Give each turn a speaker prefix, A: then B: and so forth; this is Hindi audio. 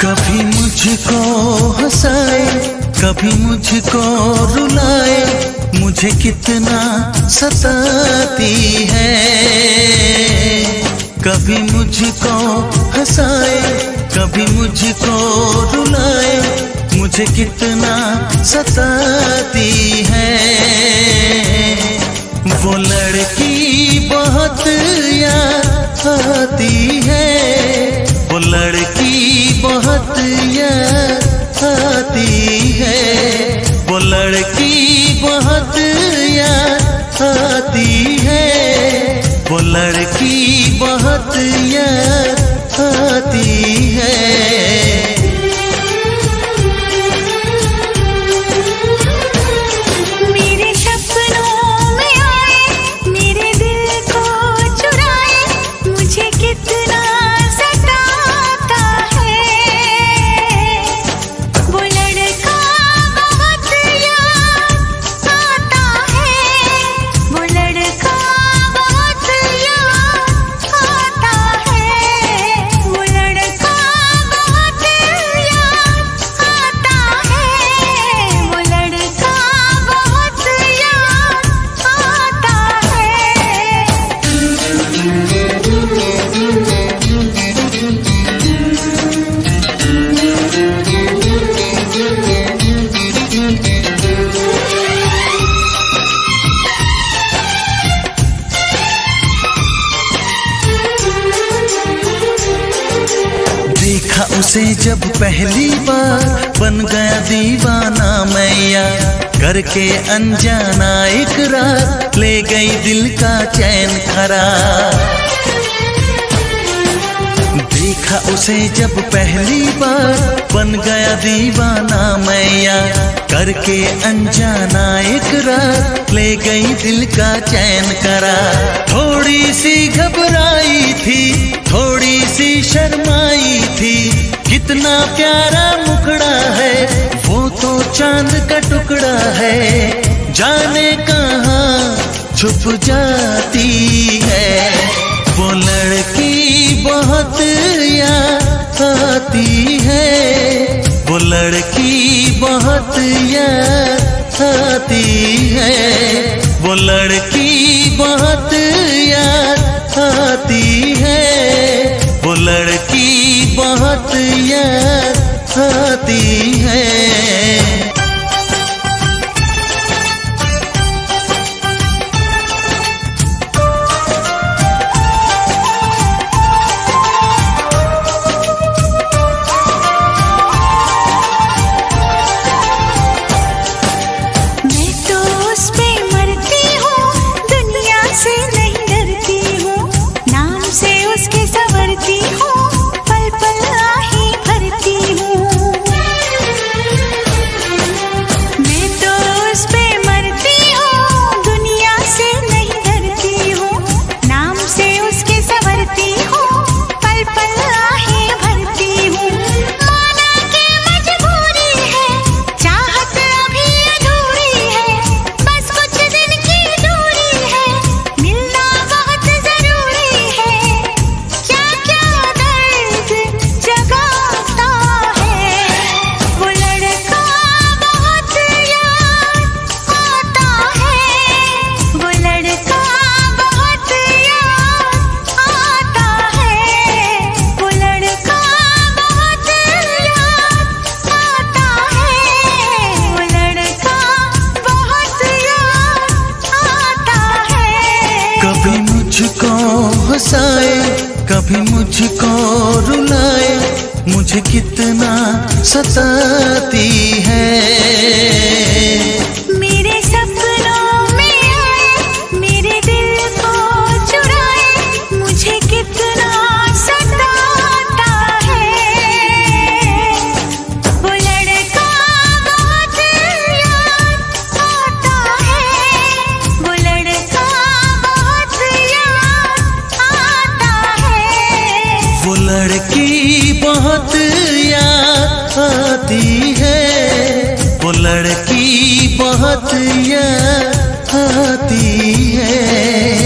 A: कभी मुझको हंसाए, कभी मुझको रुलाए, मुझे कितना सताती है। कभी मुझको हंसाए, कभी मुझको रुलाए, मुझे कितना सताती है। वो लड़की बहुत याद आती है, वो लड़की बहुत याद आती है, वो लड़की बहुत याद आती है, वो लड़की बहुत याद आती है। देखा उसे जब पहली बार, बन गया दीवाना मैया, करके अनजाना इकरार, ले गई दिल का चैन करार। देखा उसे जब पहली बार, बन गया दीवाना मैया, करके अनजाना इकरार, ले गई दिल का चैन करार। थोड़ी सी घबराई थी, थोड़ी सी शर्माई थी, कितना प्यारा मुखड़ा है, वो तो चांद का टुकड़ा है, जाने कहाँ छुप जाती है। वो लड़की बहुत याद आती है, वो लड़की बहुत याद आती है, वो लड़की बहुत याद आती है, वो लड़की बहुत याद आती है। हंसाए, कभी मुझको रुलाए, मुझे कितना सताती है।
B: मेरे सपनों में आए, मेरे दिल को चुराए, मुझे कितना सताता है। वो लड़का बहुत याद आता है, वो लड़का बहुत याद आता है।
A: वो लड़की बहुत याद आती है, वो लड़की बहुत याद आती है।